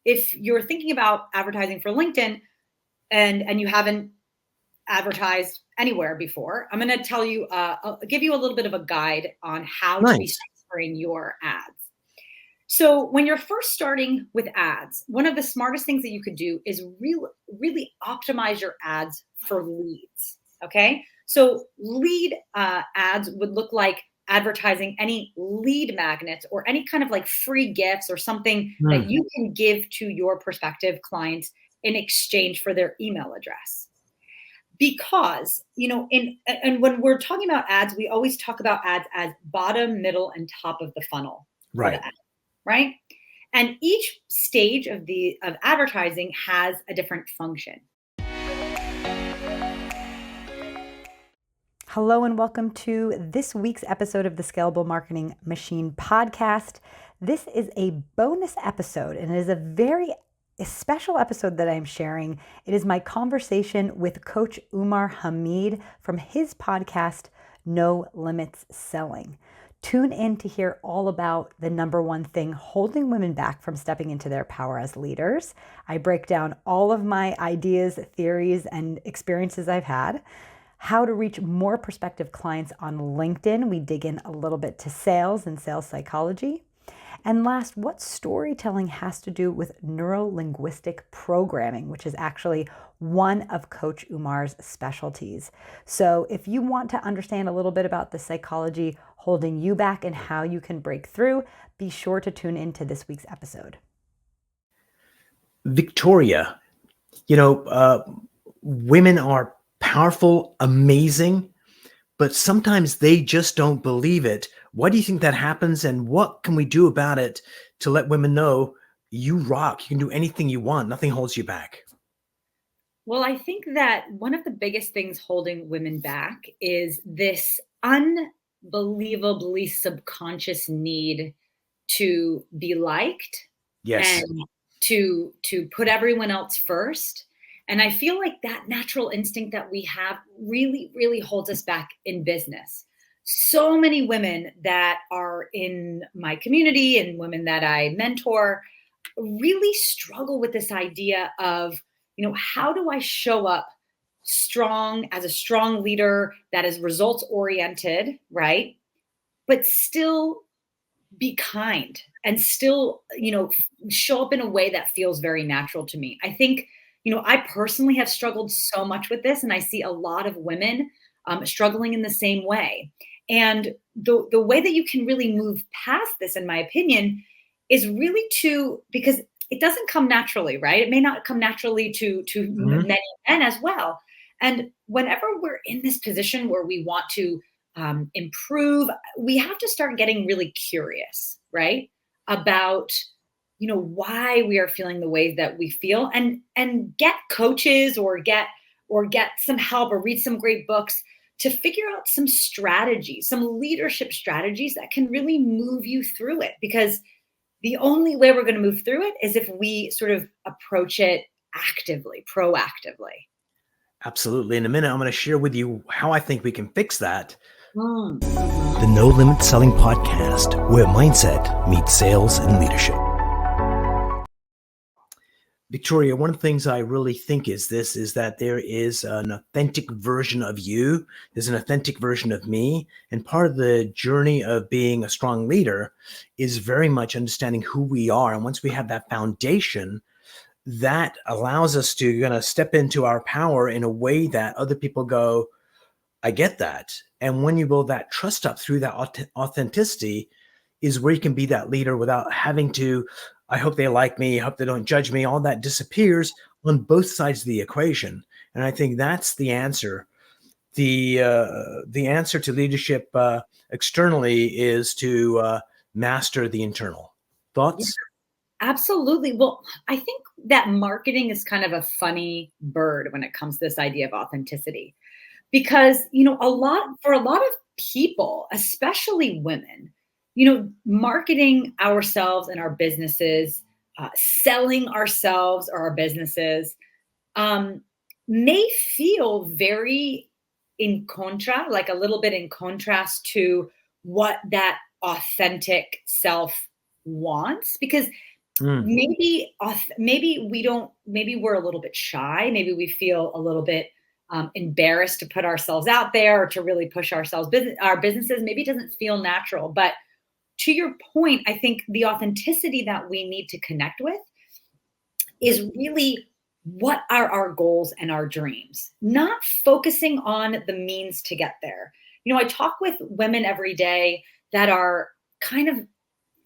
if you're thinking about advertising for LinkedIn and you haven't advertised anywhere before, I'm going to tell you, I'll give you a little bit of a guide on how to be Nice. structuring your ads. So when you're first starting with ads, one of the smartest things that you could do is really optimize your ads for leads. Okay. So lead ads would look like advertising any lead magnets or any kind of like free gifts or something that Mm, you can give to your prospective clients in exchange for their email address. Because, and when we're talking about ads, we always talk about ads as bottom, middle, and top of the funnel for the right. ad, right? And each stage of advertising has a different function. Hello and welcome to this week's episode of the Scalable Marketing Machine podcast. This is a bonus episode and it is a special episode that I'm sharing. It is my conversation with Coach Umar Hameed from his podcast, No Limits Selling. Tune in to hear all about the number one thing holding women back from stepping into their power as leaders. I break down all of my ideas, theories, and experiences I've had. How to reach more prospective clients on LinkedIn. We dig in a little bit to sales and sales psychology. And last, what storytelling has to do with neuro-linguistic programming, which is actually one of Coach Umar's specialties. So if you want to understand a little bit about the psychology holding you back and how you can break through, be sure to tune into this week's episode. Victoria, women are powerful, amazing, but sometimes they just don't believe it. Why do you think that happens? And what can we do about it to let women know you rock? You can do anything you want. Nothing holds you back. Well, I think that one of the biggest things holding women back is this unbelievably subconscious need to be liked Yes. and to put everyone else first. And I feel like that natural instinct that we have really holds us back in business. So many women that are in my community and women that I mentor really struggle with this idea of, how do I show up strong as a strong leader that is results oriented, right? But still be kind and still, show up in a way that feels very natural to me. I think, I personally have struggled so much with this, and I see a lot of women struggling in the same way. And the way that you can really move past this, in my opinion, is really because it doesn't come naturally, right? It may not come naturally to Mhm. many men as well. And whenever we're in this position where we want to improve, we have to start getting really curious, right? About why we are feeling the ways that we feel, and get coaches or get some help or read some great books to figure out some strategies, some leadership strategies that can really move you through it. Because the only way we're going to move through it is if we sort of approach it actively, proactively. Absolutely. In a minute, I'm going to share with you how I think we can fix that. Mm-hmm. The No Limit Selling Podcast, where mindset meets sales and leadership. Victoria, one of the things I really think is that there is an authentic version of you. There's an authentic version of me. And part of the journey of being a strong leader is very much understanding who we are. And once we have that foundation, that allows us to step into our power in a way that other people go, I get that. And when you build that trust up through that authenticity is where you can be that leader without having to, I hope they like me, I hope they don't judge me. All that disappears on both sides of the equation. And I think that's the answer. The answer to leadership externally is to master the internal. Thoughts? Yeah, absolutely. Well, I think that marketing is kind of a funny bird when it comes to this idea of authenticity, because for a lot of people, especially women, marketing ourselves and our businesses, selling ourselves or our businesses, may feel very like a little bit in contrast to what that authentic self wants, because Mm. maybe we're a little bit shy. Maybe we feel a little bit embarrassed to put ourselves out there or to really push our businesses. Maybe it doesn't feel natural. But to your point, I think the authenticity that we need to connect with is really what are our goals and our dreams, not focusing on the means to get there. I talk with women every day that are kind of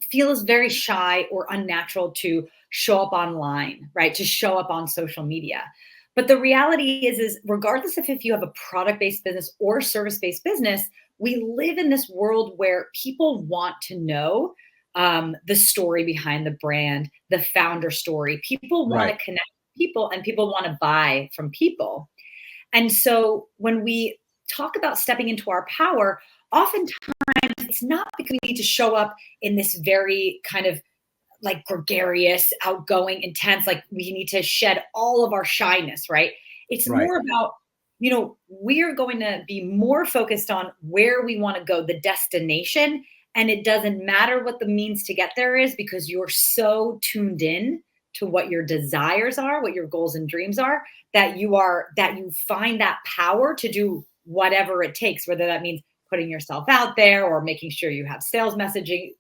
feels very shy or unnatural to show up online, right? To show up on social media. But the reality is regardless of if you have a product-based business or service-based business, we live in this world where people want to know the story behind the brand, the founder story. People want Right. to connect with people and people want to buy from people. And so when we talk about stepping into our power, oftentimes it's not because we need to show up in this very kind of like gregarious, outgoing, intense, like we need to shed all of our shyness, right? It's Right. more about, we're going to be more focused on where we want to go, the destination. And it doesn't matter what the means to get there is because you're so tuned in to what your desires are, what your goals and dreams are, that you find that power to do whatever it takes, whether that means putting yourself out there or making sure you have sales messaging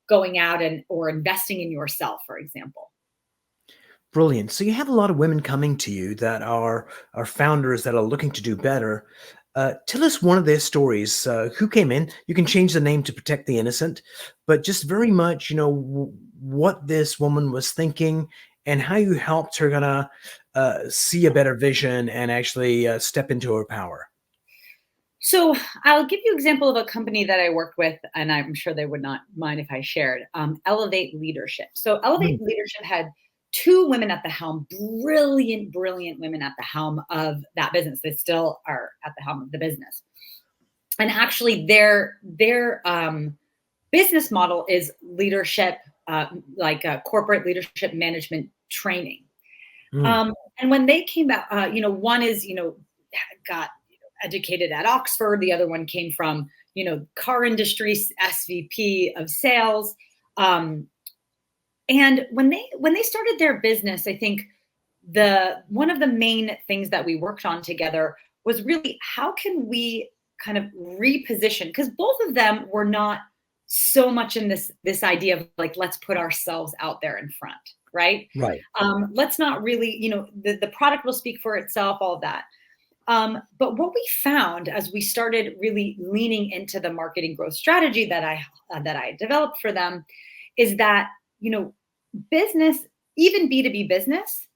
going out or investing in yourself, for example. Brilliant. So you have a lot of women coming to you that are founders that are looking to do better. Tell us one of their stories. Who came in? You can change the name to protect the innocent, but just very much, what this woman was thinking and how you helped her gonna see a better vision and actually step into her power. So I'll give you an example of a company that I worked with, and I'm sure they would not mind if I shared. Elevate Leadership. So Elevate Mm. Leadership had two women at the helm, brilliant, brilliant women at the helm of that business. They still are at the helm of the business. And actually, their business model is leadership, like corporate leadership management training. Mm. And when they came out, one is, got educated at Oxford. The other one came from, car industry, SVP of sales. And when they started their business, I think one of the main things that we worked on together was really how can we kind of reposition, because both of them were not so much in this idea of like, let's put ourselves out there in front, right? Right. Let's not really, the product will speak for itself, all of that. But what we found as we started really leaning into the marketing growth strategy that I developed for them is that, business, even B2B business,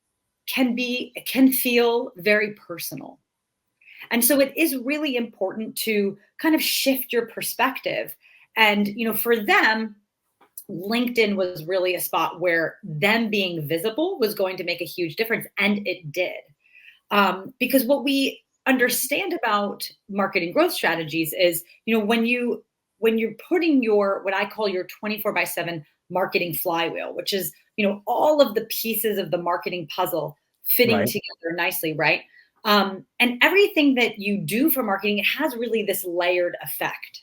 can feel very personal. And so it is really important to kind of shift your perspective. And, for them, LinkedIn was really a spot where them being visible was going to make a huge difference. And it did. Because what we understand about marketing growth strategies is, when you're putting what I call your 24/7 marketing flywheel, which is, all of the pieces of the marketing puzzle fitting Right. together nicely, right? And everything that you do for marketing, it has really this layered effect.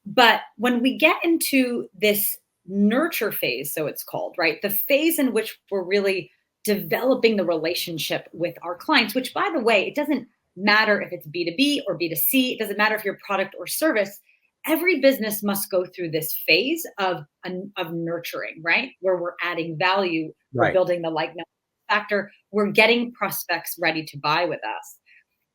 But when we get into this nurture phase, so it's called, right? The phase in which we're really developing the relationship with our clients, which, by the way, it doesn't matter if it's B2B or B2C. It doesn't matter if you're product or service. Every business must go through this phase of nurturing, right? Where we're adding value, we're Right. building the like factor, we're getting prospects ready to buy with us.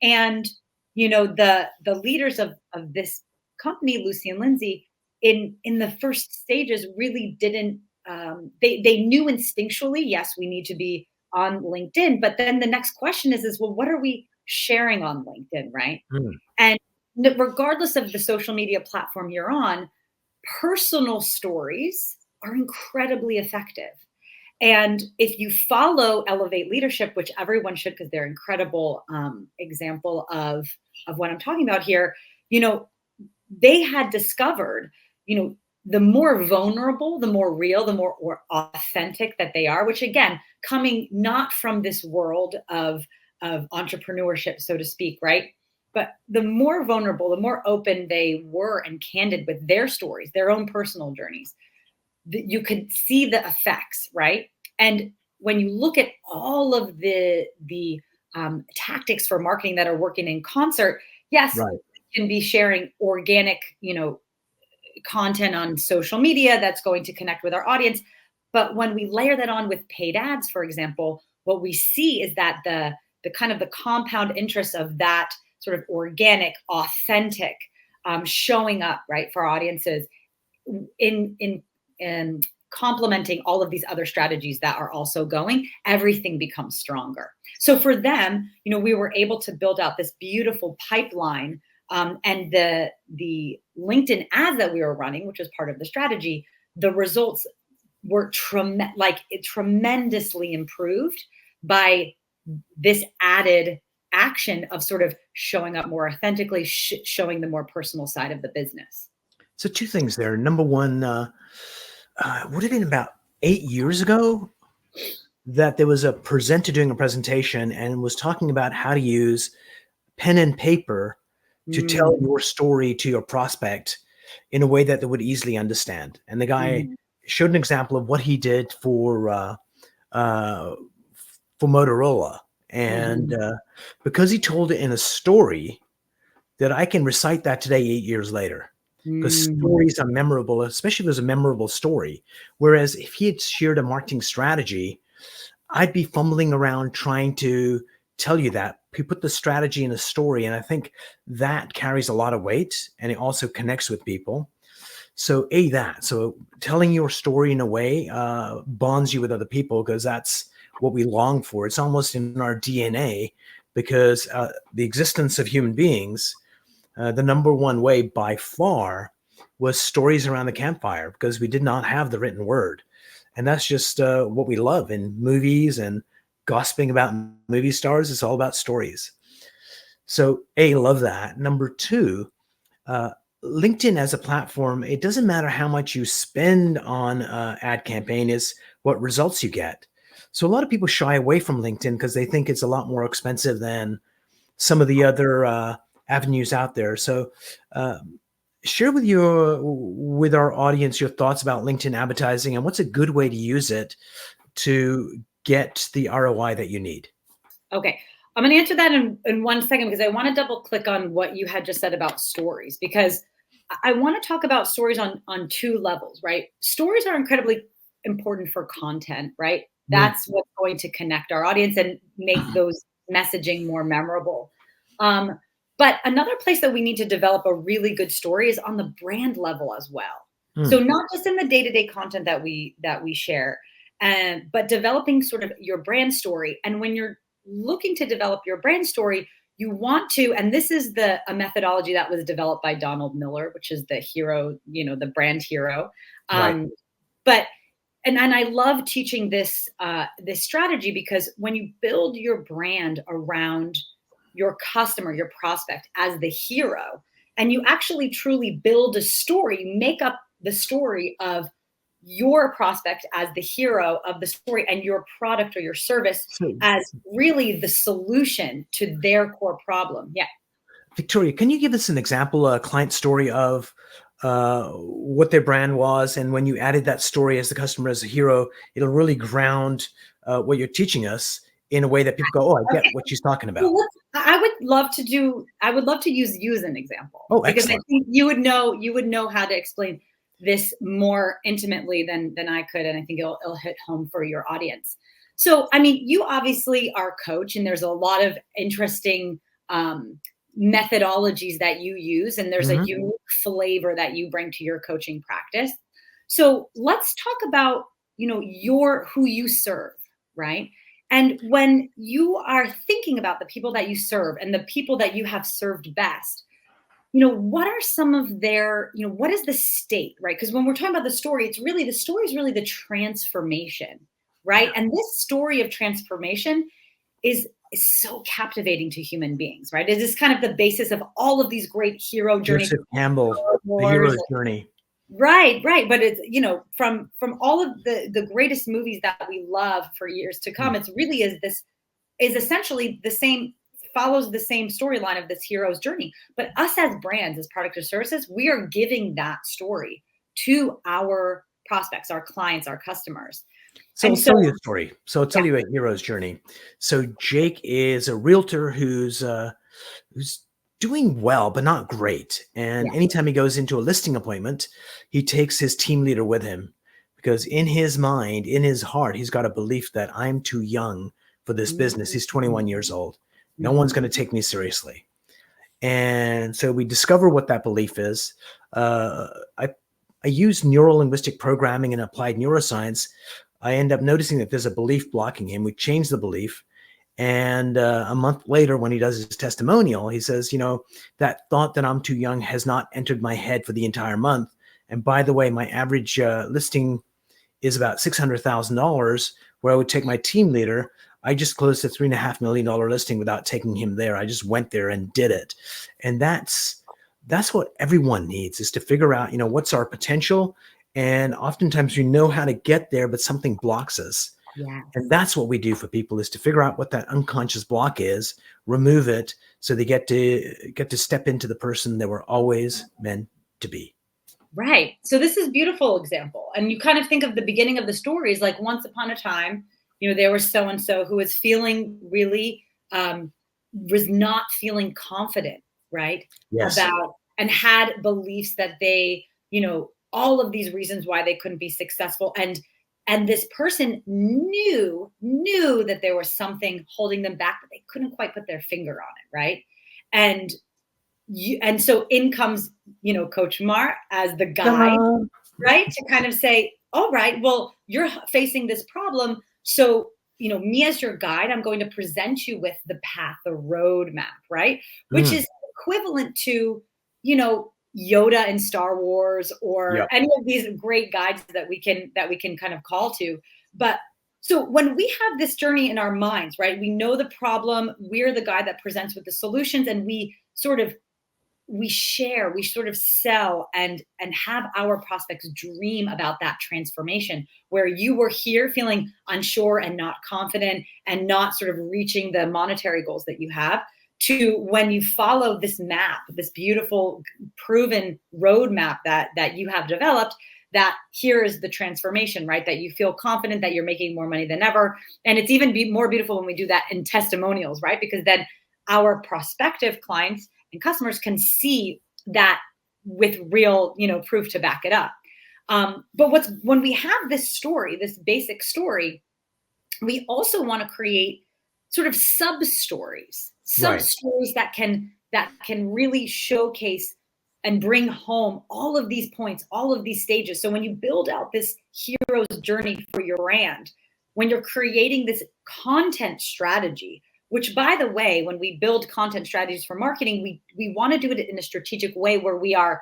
And, the leaders of this company, Lucy and Lindsay, in the first stages really didn't, they knew instinctually, yes, we need to be on LinkedIn. But then the next question is, well, what are we sharing on LinkedIn, right? Mm. And regardless of the social media platform you're on, personal stories are incredibly effective. And if you follow Elevate Leadership, which everyone should, because they're incredible example of what I'm talking about here, they had discovered, the more vulnerable, the more real, the more authentic that they are, which again, coming not from this world of entrepreneurship, so to speak, right? But the more vulnerable, the more open they were and candid with their stories, their own personal journeys, you could see the effects, right? And when you look at all of the tactics for marketing that are working in concert, yes, Right. you can be sharing organic, content on social media that's going to connect with our audience. But when we layer that on with paid ads, for example, what we see is that the kind of the compound interest of that sort of organic, authentic showing up, right, for our audiences in complementing all of these other strategies that are also going, everything becomes stronger. So for them, we were able to build out this beautiful pipeline, and the LinkedIn ads that we were running, which was part of the strategy, the results were tremendously improved by this added action of sort of showing up more authentically, showing the more personal side of the business. So two things there. Number one, would have been about 8 years ago that there was a presenter doing a presentation and was talking about how to use pen and paper to tell your story to your prospect in a way that they would easily understand. And the guy showed an example of what he did for Motorola. And because he told it in a story, that I can recite that today, 8 years later. Because stories are memorable, especially if there's a memorable story. Whereas if he had shared a marketing strategy, I'd be fumbling around trying to tell you that. He put the strategy in a story, and I think that carries a lot of weight, and it also connects with people. So so telling your story in a way bonds you with other people, because that's what we long for. It's almost in our DNA, because the existence of human beings, the number one way by far was stories around the campfire, because we did not have the written word. And that's just what we love in movies and gossiping about movie stars. It's all about stories. So love that. Number two, LinkedIn as a platform, it doesn't matter how much you spend on ad campaign, is what results you get. So a lot of people shy away from LinkedIn because they think it's a lot more expensive than some of the other avenues out there. So share with our audience your thoughts about LinkedIn advertising and what's a good way to use it to get the ROI that you need. Okay. I'm going to answer that in 1 second, because I want to double click on what you had just said about stories, because I want to talk about stories on two levels, right? Stories are incredibly important for content, right? That's what's going to connect our audience and make those messaging more memorable. But another place that we need to develop a really good story is on the brand level as well. So not just in the day-to-day content that we share, but developing sort of your brand story. And when you're looking to develop your brand story, you want to, and this is a methodology that was developed by Donald Miller, which is the hero, the brand hero. Right. But and I love teaching this strategy, because when you build your brand around your customer, your prospect as the hero, and you actually truly build a story, you make up the story of your prospect as the hero of the story, and your product or your service as really the solution to their core problem. Yeah. Victoria, can you give us an example, a client story of what their brand was, and when you added that story as the customer as a hero, it'll really ground what you're teaching us in a way that people go, I get what she's talking about. Well, I would love to use you as an example. Oh, because excellent. I think you would know how to explain this more intimately than I could, and I think it'll hit home for your audience. So, I mean, you obviously are a coach, and there's a lot of interesting methodologies that you use, and there's a unique flavor that you bring to your coaching practice. So let's talk about, who you serve, right? And when you are thinking about the people that you serve and the people that you have served best, what are some of their, what is the state, right? Because when we're talking about the story is really the transformation, right? And this story of transformation is so captivating to human beings, right? It is kind of the basis of all of these great hero journeys. Joseph Campbell, the hero's journey. Right. But it's, from all of the greatest movies that we love for years to come, it's really is essentially the same, follows the same storyline of this hero's journey. But us as brands, as product or services, we are giving that story to our prospects, our clients, our customers. So And I'll so, tell you a story. So I'll tell yeah, you a hero's journey. So Jake is a realtor who's doing well, but not great. And yeah. anytime he goes into a listing appointment, he takes his team leader with him because in his mind, in his heart, he's got a belief that I'm too young for this business. He's 21 years old. No one's going to take me seriously. And so we discover what that belief is. Uh, I, I use neuro-linguistic programming and applied neuroscience. I end up noticing that there's a belief blocking him. We change the belief. And a month later, when he does his testimonial, he says, that thought that I'm too young has not entered my head for the entire month. And by the way, my average listing is about $600,000, where I would take my team leader. I just closed a $3.5 million listing without taking him there. I just went there and did it. And that's what everyone needs, is to figure out, what's our potential. And oftentimes we know how to get there, but something blocks us. Yeah. And that's what we do for people, is to figure out what that unconscious block is, remove it, so they get to step into the person they were always meant to be. Right. So this is a beautiful example. And you kind of think of the beginning of the story as like, once upon a time, there was so-and-so who was feeling really, was not feeling confident, right? Yes. About, and had beliefs that they, all of these reasons why they couldn't be successful. And this person knew that there was something holding them back, but they couldn't quite put their finger on it. Right. And so in comes, Coach Umar as the guide, right? To kind of say, all right, well, you're facing this problem. So, me as your guide, I'm going to present you with the path, the roadmap, right? Which is equivalent to, Yoda in Star Wars, or any of these great guides that we can kind of call to. But so when we have this journey in our minds, right, we know the problem, we're the guy that presents with the solutions, and we sort of sell and have our prospects dream about that transformation, where you were here feeling unsure and not confident and not sort of reaching the monetary goals that you have, to when you follow this map, this beautiful proven roadmap that you have developed, that here is the transformation, right? That you feel confident that you're making more money than ever. And it's even more beautiful when we do that in testimonials, right? Because then our prospective clients and customers can see that with real, proof to back it up. But when we have this story, this basic story, we also want to create sort of sub-stories that can really showcase and bring home all of these points, all of these stages. So when you build out this hero's journey for your brand, when you're creating this content strategy, which, by the way, when we build content strategies for marketing, we want to do it in a strategic way where we are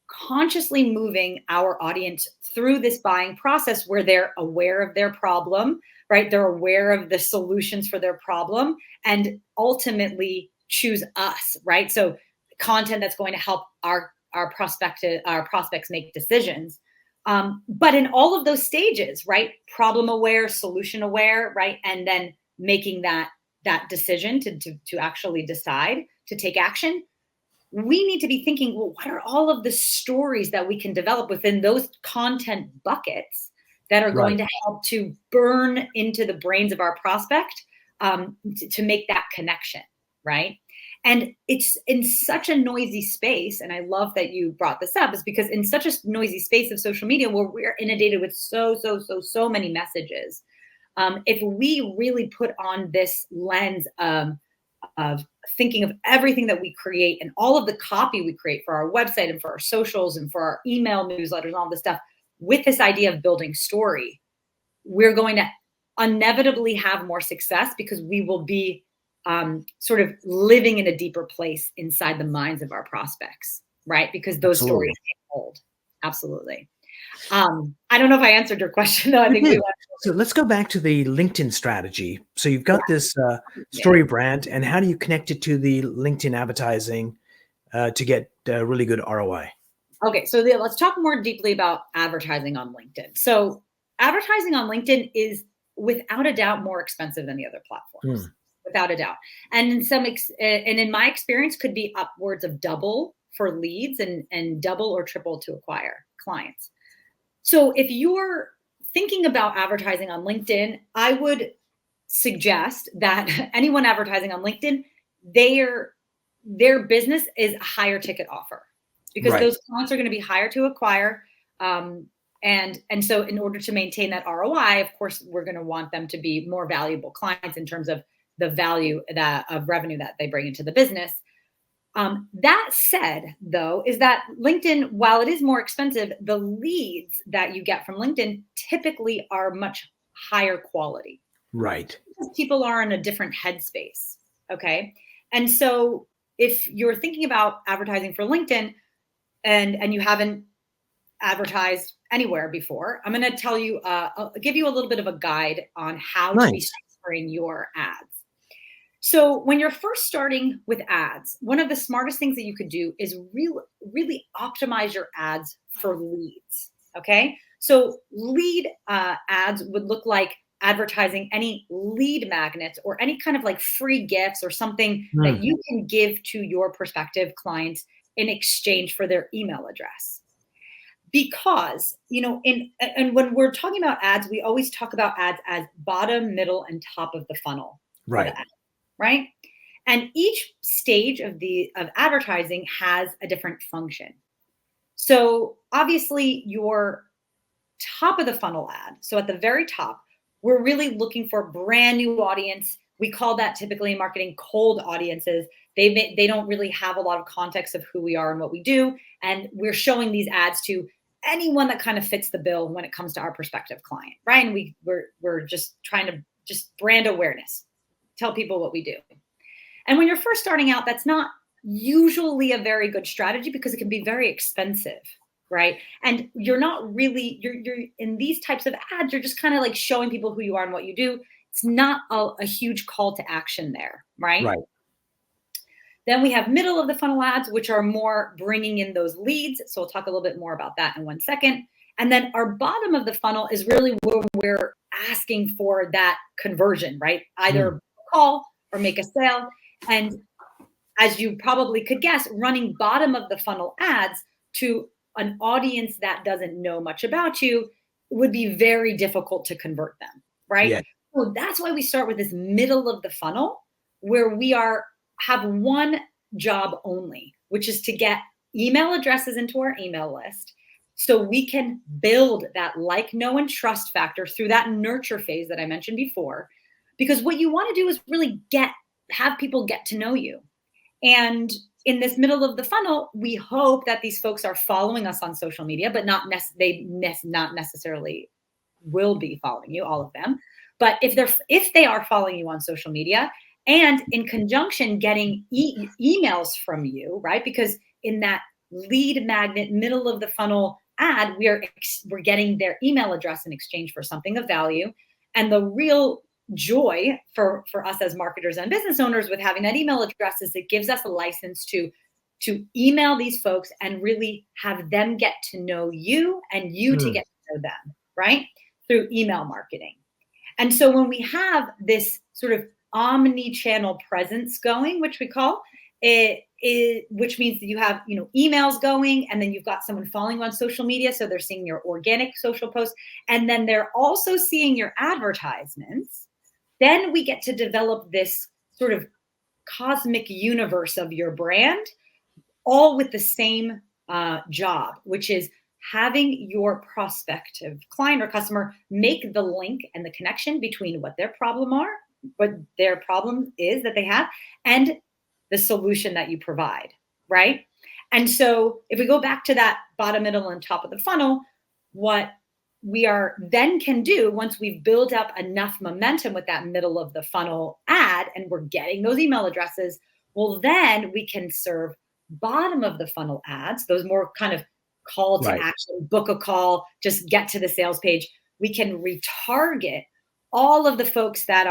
consciously moving our audience through this buying process, where they're aware of their problem, right? They're aware of the solutions for their problem, and ultimately choose us, right? So content that's going to help our prospects make decisions. But in all of those stages, right? Problem aware, solution aware, right? And then making that decision to actually decide to take action, we need to be thinking, well, what are all of the stories that we can develop within those content buckets that are going to help to burn into the brains of our prospect, to make that connection, right? And it's in such a noisy space, and I love that you brought this up, is because in such a noisy space of social media, where we're inundated with so many messages, if we really put on this lens of thinking of everything that we create and all of the copy we create for our website and for our socials and for our email newsletters and all this stuff, with this idea of building story, we're going to inevitably have more success, because we will be sort of living in a deeper place inside the minds of our prospects, right? Because those stories take hold. Absolutely. I don't know if I answered your question, though. I think so let's go back to the LinkedIn strategy. So you've got this story brand, and how do you connect it to the LinkedIn advertising to get really good ROI? Okay, so let's talk more deeply about advertising on LinkedIn. So advertising on LinkedIn is without a doubt more expensive than the other platforms, without a doubt. And in my experience, could be upwards of double for leads and double or triple to acquire clients. So if you're thinking about advertising on LinkedIn, I would suggest that anyone advertising on LinkedIn, their business is a higher ticket offer, because Right. those clients are going to be higher to acquire. And so in order to maintain that ROI, of course, we're going to want them to be more valuable clients in terms of the value of revenue that they bring into the business. That said, though, is that LinkedIn, while it is more expensive, the leads that you get from LinkedIn typically are much higher quality. Right. Because people are in a different headspace. Okay. And so if you're thinking about advertising for LinkedIn and you haven't advertised anywhere before, I'm going to tell you, I'll give you a little bit of a guide on how to be Nice. structuring your ads. So when you're first starting with ads, one of the smartest things that you could do is really optimize your ads for leads. Okay. So lead ads would look like advertising any lead magnets or any kind of like free gifts or something that Mm. you can give to your prospective clients in exchange for their email address. Because, and when we're talking about ads, we always talk about ads as bottom, middle, and top of the funnel for the Right. ad, right? And each stage of advertising has a different function. So obviously your top of the funnel ad, so at the very top, we're really looking for a brand new audience. We call that typically in marketing cold audiences. They don't really have a lot of context of who we are and what we do, and we're showing these ads to anyone that kind of fits the bill when it comes to our prospective client, right? And we're just trying to just brand awareness, tell people what we do. And when you're first starting out, that's not usually a very good strategy because it can be very expensive, right? And you're not really, you're in these types of ads, you're just kind of like showing people who you are and what you do. It's not a huge call to action there, right? Right. Then we have middle of the funnel ads, which are more bringing in those leads. So we'll talk a little bit more about that in 1 second. And then our bottom of the funnel is really where we're asking for that conversion, right? Either call or make a sale. And as you probably could guess, running bottom of the funnel ads to an audience that doesn't know much about you would be very difficult to convert them, right? Yeah. So that's why we start with this middle of the funnel where we have one job only, which is to get email addresses into our email list so we can build that like, know, and trust factor through that nurture phase that I mentioned before. Because what you want to do is really have people get to know you. And in this middle of the funnel, we hope that these folks are following us on social media, but not necessarily will be following you, all of them. But if they are following you on social media and in conjunction getting emails from you, right? Because in that lead magnet middle of the funnel ad, we're getting their email address in exchange for something of value. And the real joy for us as marketers and business owners with having that email address is it gives us a license to email these folks and really have them get to know you and you to get to know them, right? Through email marketing. And so when we have this sort of omni-channel presence going, which we call it, which means that you have, emails going, and then you've got someone following you on social media, so they're seeing your organic social posts, and then they're also seeing your advertisements. Then we get to develop this sort of cosmic universe of your brand, all with the same job, which is having your prospective client or customer make the link and the connection between what their problem is that they have and the solution that you provide, right? And so if we go back to that bottom, middle, and top of the funnel, what we then can do once we've built up enough momentum with that middle of the funnel ad and we're getting those email addresses, well, then we can serve bottom of the funnel ads, those more kind of call to action, book a call, just get to the sales page. We can retarget all of the folks that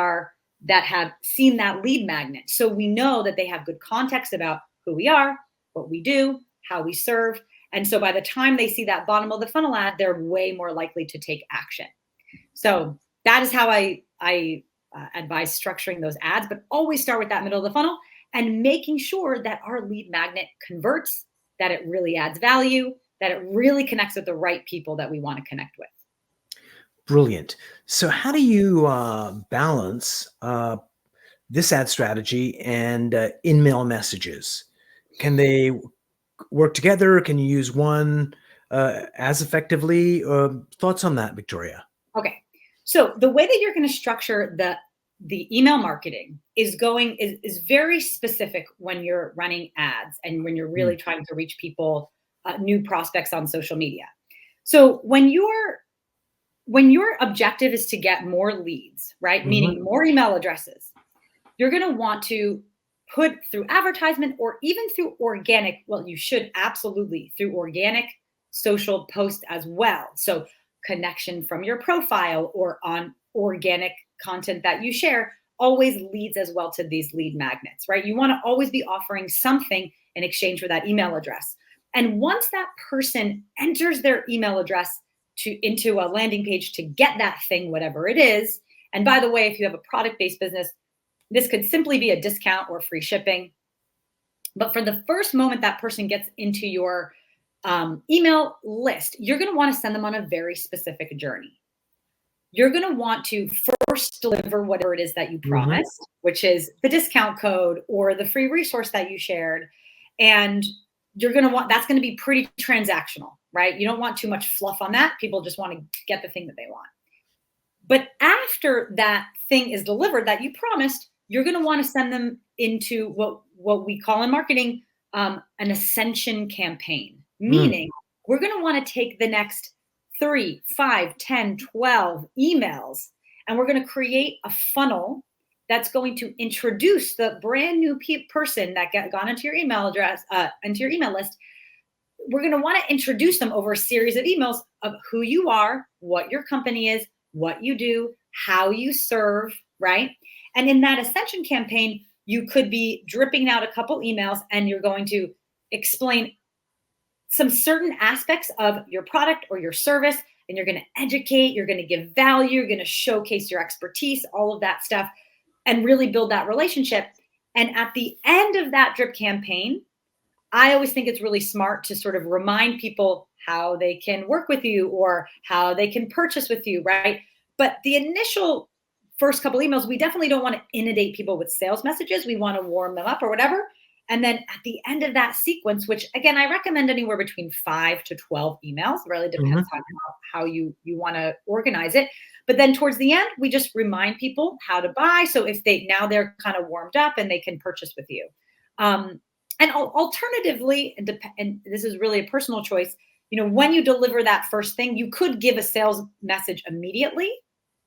have seen that lead magnet. So we know that they have good context about who we are, what we do, how we serve. And so by the time they see that bottom of the funnel ad, they're way more likely to take action. So that is how I advise structuring those ads, but always start with that middle of the funnel and making sure that our lead magnet converts, that it really adds value, that it really connects with the right people that we want to connect with. Brilliant. So how do you balance this ad strategy and in-mail messages? Can they work together? Can you use one as effectively? Thoughts on that, Victoria? Okay. So the way that you're going to structure the email marketing is very specific when you're running ads and when you're really trying to reach people, new prospects on social media. So when your objective is to get more leads, right? Meaning more email addresses, you're going to want to put through advertisement or even through organic. Well, you should absolutely through organic social post as well. So connection from your profile or on organic content that you share always leads as well to these lead magnets, right? You want to always be offering something in exchange for that email address. And once that person enters their email address into a landing page to get that thing, whatever it is. And by the way, if you have a product-based business, this could simply be a discount or free shipping. But for the first moment that person gets into your email list, you're going to want to send them on a very specific journey. You're going to want to first deliver whatever it is that you promised, which is the discount code or the free resource that you shared. And you're going to want, that's going to be pretty transactional, right? You don't want too much fluff on that. People just want to get the thing that they want. But after that thing is delivered that you promised, you're going to want to send them into what we call in marketing an Ascension campaign, meaning we're going to want to take the next 3, 5, 10, 12 emails, and we're going to create a funnel that's going to introduce the brand new person that gone into your email address, into your email list. We're going to want to introduce them over a series of emails of who you are, what your company is, what you do, how you serve, right? And in that Ascension campaign, you could be dripping out a couple emails and you're going to explain some certain aspects of your product or your service, and you're going to educate, you're going to give value, you're going to showcase your expertise, all of that stuff, and really build that relationship. And at the end of that drip campaign, I always think it's really smart to sort of remind people how they can work with you or how they can purchase with you, right? But the initial first couple emails, we definitely don't want to inundate people with sales messages. We want to warm them up or whatever. And then at the end of that sequence, which again, I recommend anywhere between 5 to 12 emails, it really depends on how you want to organize it. But then towards the end, we just remind people how to buy. So if they're kind of warmed up and they can purchase with you. And alternatively, and this is really a personal choice, when you deliver that first thing, you could give a sales message immediately,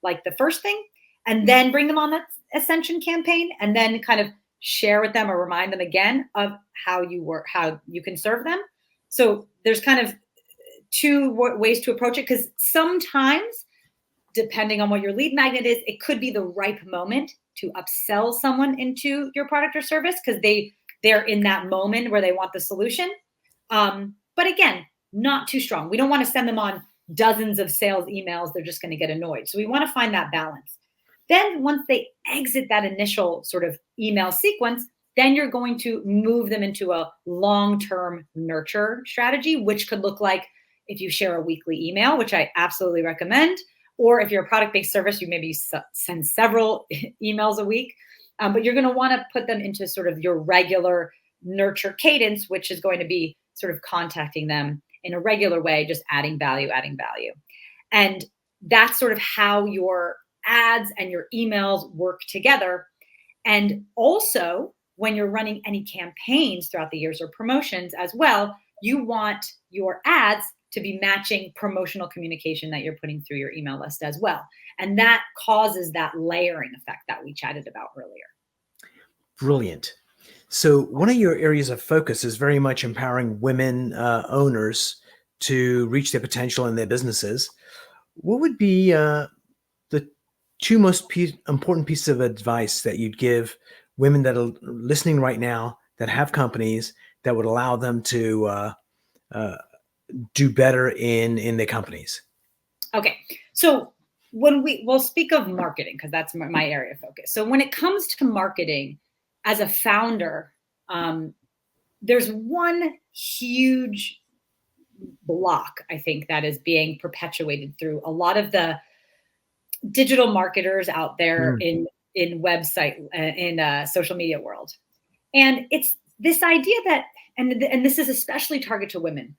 like the first thing, and then bring them on that Ascension campaign and then kind of share with them or remind them again of how you can serve them. So there's kind of two ways to approach it, because sometimes, depending on what your lead magnet is, it could be the ripe moment to upsell someone into your product or service because they're in that moment where they want the solution. But again, not too strong. We don't want to send them on dozens of sales emails. They're just going to get annoyed. So we want to find that balance. Then once they exit that initial sort of email sequence, then you're going to move them into a long-term nurture strategy, which could look like if you share a weekly email, which I absolutely recommend, or if you're a product-based service, you maybe send several emails a week. But you're going to want to put them into sort of your regular nurture cadence, which is going to be sort of contacting them in a regular way, just adding value. And that's sort of how your ads and your emails work together. And also, when you're running any campaigns throughout the years or promotions as well, you want your ads to be matching promotional communication that you're putting through your email list as well. And that causes that layering effect that we chatted about earlier. Brilliant. So one of your areas of focus is very much empowering women owners to reach their potential in their businesses. What would be the two most important pieces of advice that you'd give women that are listening right now that have companies that would allow them to do better in their companies? Okay. So when we'll speak of marketing, because that's my area of focus. So when it comes to marketing as a founder, there's one huge block, I think, that is being perpetuated through a lot of the digital marketers out there in website, in social media world. And it's this idea that, and this is especially targeted to women,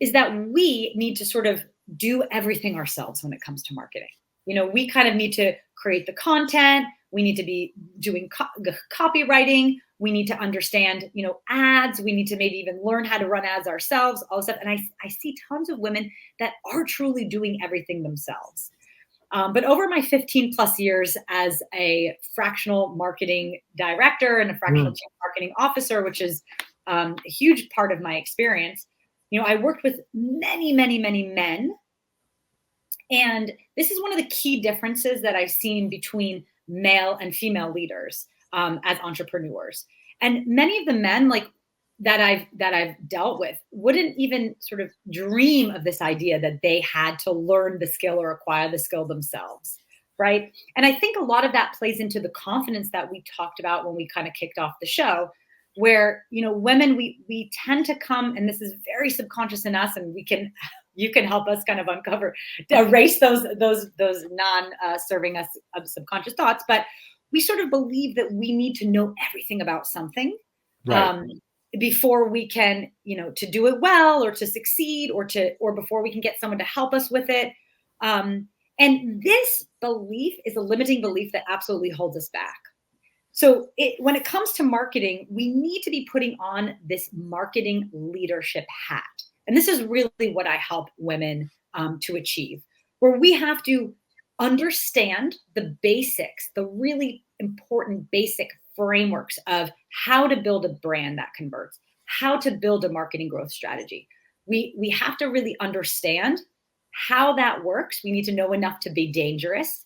is that we need to sort of do everything ourselves when it comes to marketing. We kind of need to create the content. We need to be doing copywriting. We need to understand, ads. We need to maybe even learn how to run ads ourselves, all this stuff. And I see tons of women that are truly doing everything themselves. But over my 15 plus years as a fractional marketing director and a fractional chief marketing officer, which is a huge part of my experience, I worked with many, many, many men. And this is one of the key differences that I've seen between male and female leaders as entrepreneurs. And many of the men that I've dealt with wouldn't even sort of dream of this idea that they had to learn the skill or acquire the skill themselves, right? And I think a lot of that plays into the confidence that we talked about when we kind of kicked off the show, where women, we tend to come, and this is very subconscious in us, and you can help us kind of erase those non-serving us subconscious thoughts, but we sort of believe that we need to know everything about something. Right. Before we can, to do it well or to succeed or before we can get someone to help us with it. And this belief is a limiting belief that absolutely holds us back. So when it comes to marketing, we need to be putting on this marketing leadership hat. And this is really what I help women to achieve, where we have to understand the basics, the really important basic frameworks of how to build a brand that converts, how to build a marketing growth strategy. We have to really understand how that works. We need to know enough to be dangerous.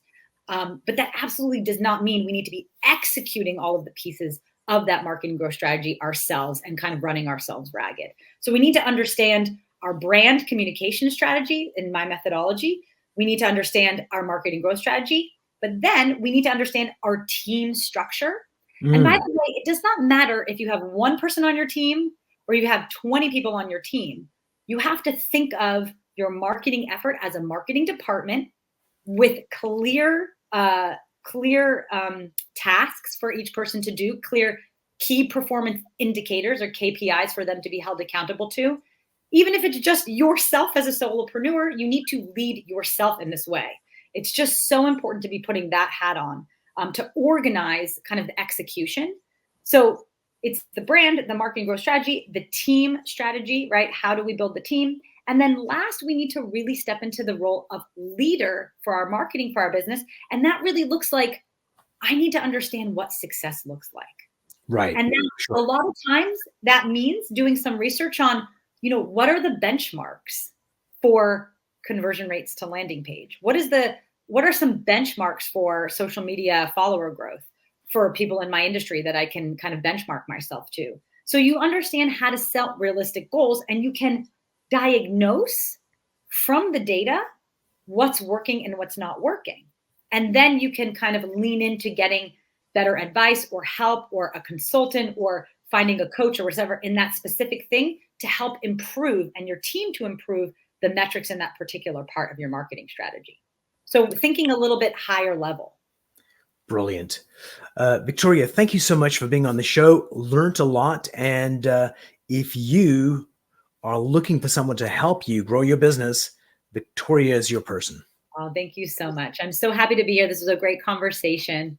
But that absolutely does not mean we need to be executing all of the pieces of that marketing growth strategy ourselves and kind of running ourselves ragged. So we need to understand our brand communication strategy in my methodology. We need to understand our marketing growth strategy, but then we need to understand our team structure. And by the way, it does not matter if you have one person on your team or you have 20 people on your team. You have to think of your marketing effort as a marketing department with clear tasks for each person to do, clear key performance indicators or KPIs for them to be held accountable to. Even if it's just yourself as a solopreneur, you need to lead yourself in this way. It's just so important to be putting that hat on. To organize kind of the execution. So it's the brand, the marketing growth strategy, the team strategy, right? How do we build the team? And then last, we need to really step into the role of leader for our marketing, for our business. And that really looks like, I need to understand what success looks like. Right. And then a lot of times that means doing some research on, what are the benchmarks for conversion rates to landing page? What are some benchmarks for social media follower growth for people in my industry that I can kind of benchmark myself to? So you understand how to set realistic goals, and you can diagnose from the data what's working and what's not working. And then you can kind of lean into getting better advice or help or a consultant or finding a coach or whatever in that specific thing to help improve and your team to improve the metrics in that particular part of your marketing strategy. So thinking a little bit higher level. Brilliant. Victoria, thank you so much for being on the show. Learned a lot. And if you are looking for someone to help you grow your business, Victoria is your person. Oh, thank you so much. I'm so happy to be here. This was a great conversation.